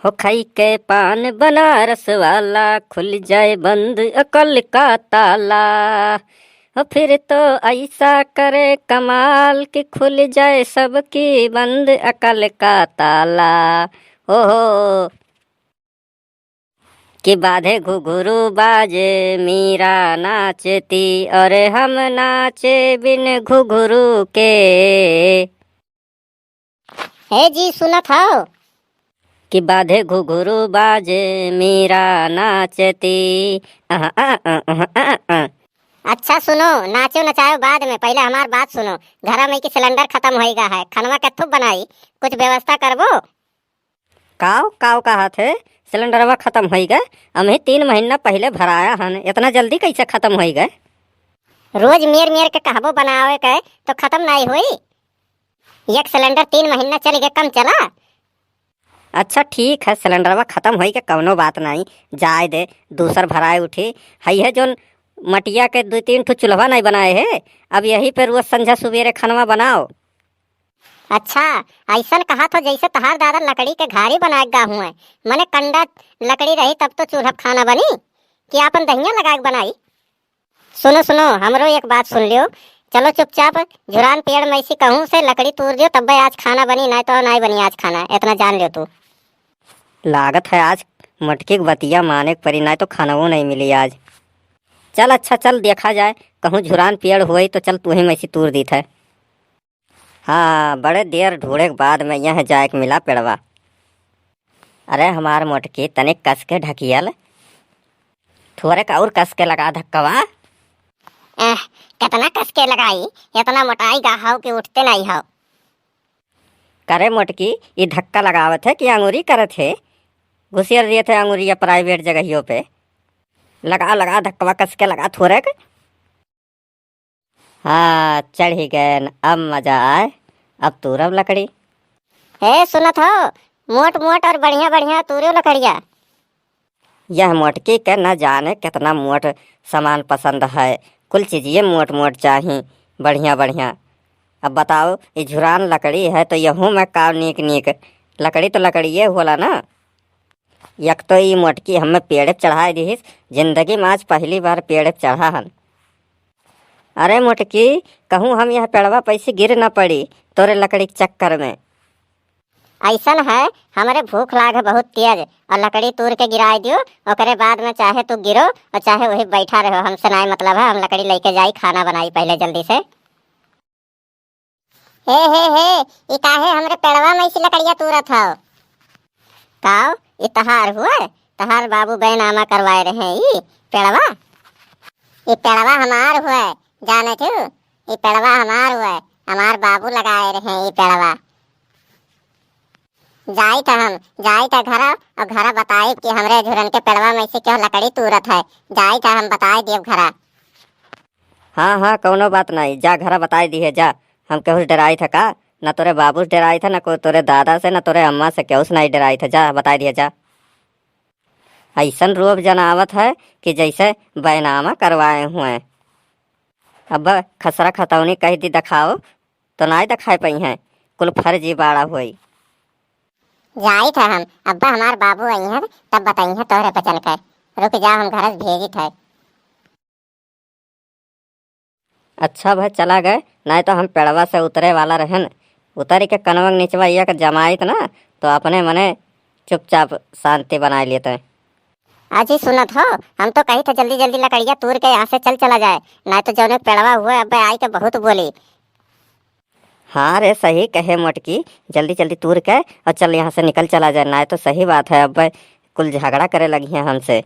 हो खाई के पान बनारस वाला, खुल जाए बंद अकल का ताला। हो फिर तो ऐसा करे कमाल कि खुल जाए सबकी बंद अकल का ताला। हो कि बाधे घुघरू बाजे मीरा नाचती, और हम नाचे बिन घुघरू के। हे जी सुनत हो कि बाधे घुघरू बाजे मीरा नाचती। अह, अह, अह, अह, अह, अह। अच्छा सुनो, नाचो नचाओ बाद में, पहले हमार बात सुनो। घर में की सिलेंडर खत्म होएगा है, खनवा कत्थु बनाई, कुछ व्यवस्था करबो। काव काव कहा थे सिलेंडरवा खत्म हो गए। हम 3 महीना पहले भराया हन, इतना जल्दी कैसे खत्म हो गए? रोज मेर मेर के कहबो बनावे के तो खत्म नहीं हुई। एक सिलेंडर 3 महीना चल गए, कम चला। अच्छा ठीक है, सिलेंडरवा खत्म हो गए, कौनो बात नहीं, जाए दे, दूसर भराए उठी। है जो मटिया के 2-3 ठो चूल्हा नहीं बनाए है, अब यही पे रोज संझा सुबेरे खनवा बनाओ। अच्छा ऐसन कहा तो जैसे तहार दादा लकड़ी के घारी बनाए गा हुए, मने कंडा लकड़ी रही तब तो चूल्हा खाना बनी कि आपन दहिया लगा के बनाई। सुनो सुनो, हमरो एक बात सुन लियो। चलो चुपचाप झुरान पेड़ में इसी कहूँ से लकड़ी तोड़ दियो, तब आज खाना बनी, नहीं तो नहीं बनी आज खाना, इतना जान लियो तू। लागत है आज मटकी के बतिया माने के परी, नहीं तो खानवो नहीं मिली आज। चल अच्छा चल देखा जाए, कहूँ झुरान पेड़ हुई तो चल तू ही में तूर दी थे। हाँ बड़े देर ढूंढे के बाद में यहाँ जाए के मिला पेड़वा। अरे हमार मोटकी तनिक कस के ढकियल, थोड़े का और कस के लगा धक्कवा। कितना कस के लगाई, इतना मोटाई गा हाउ कि उठते नहीं हाउ। करे मोटकी ये धक्का लगावत है कि अंगूरी करत है? घुसियर दिए थे अंगूरिया प्राइवेट जगहियों पे। लगा लगा धक्कवा कस के लगा थोड़े के। हाँ चढ़ ही गए न, अब मजा आए, अब तूरब लकड़ी। हे सुनत हो, मोट मोट और बढ़िया बढ़िया तूरे लकड़िया। यह मोटकी के न जाने कितना मोट सामान पसंद है, कुल चीज़ें मोट मोट चाहिए, बढ़िया बढ़िया। अब बताओ ये झुरान लकड़ी है तो यहूँ में का नीक नीक लकड़ी तो लकड़ी ये होला ना। एक तो ये मोटकी हमें पेड़ पे चढ़ाई दी, जिंदगी में आज पहली बार पेड़ पे चढ़ा हन। अरे मोटकी कहूँ हम यह पेड़वा पैसे गिर न पड़ी तोरे लकड़ी के चक्कर में। ऐसन है, हमारे भूख लाग है बहुत तेज, और लकड़ी तोड़ के गिराई दियो, ओकरे बाद में चाहे तू गिरो और चाहे वही बैठा रहो, हमसे नहीं मतलब है, हम लकड़ी लेके जाई, खाना बनाई पहले जल्दी से। हे ये काहे हमरे पेड़वा में इसी लकड़िया तूरत हो? काव ये तहार हुआ, तहार बाबू बैनामा करवाए रहे ये पेड़वा। ये पेड़वा हमार हुआ, जाने तू, ये पेड़वा हमार हुआ, हमार बाबू लगाए रहे ये पेड़वा। जाई था घर, और घर बताए कि हमरे झुरन के पेड़वा में से क्यों लकड़ी तूरत है, जाई था हम बताए देव घरा। हाँ हाँ कौनो बात नहीं, जा घर बताई दी है जा। हम केहू डराई था का? न तोरे बाबू से डराई था, न को तोरे दादा से, न तोरे अम्मा से, केहू से नहीं डराई था। जा बताई दिया जा। ऐसन रूप जनावत है कि जैसे बैनामा करवाए हुए। अब खसरा खतौनी कह दी दिखाओ तो नहीं दिखाई पाई हैं, कुल फर्जी बाड़ा हुई। जाई था हम, अब्बा हमार बाबू आई हैं तब बताई हैं तोहरे बचन कर, रुक जा हम घर भेजी थे। अच्छा भाई चला गए, नहीं तो हम पेड़वा से उतरे वाला रहन। उतर के कनवंग निचवा ये के जमाइत ना तो अपने मने चुपचाप शांति बनाए लेते। आज ही सुनत हो, हम तो कही थे जल्दी जल्दी लकड़िया तोड़ के यहाँ से चल चला जाए, नहीं तो जौने पेड़वा हुआ अब्बा आई तो बहुत बोली। हाँ रे सही कहे मोटकी, जल्दी जल्दी तूर के और चल यहाँ से निकल चला जाए, नहीं तो सही बात है अब कुल झगड़ा करे लगी है हमसे।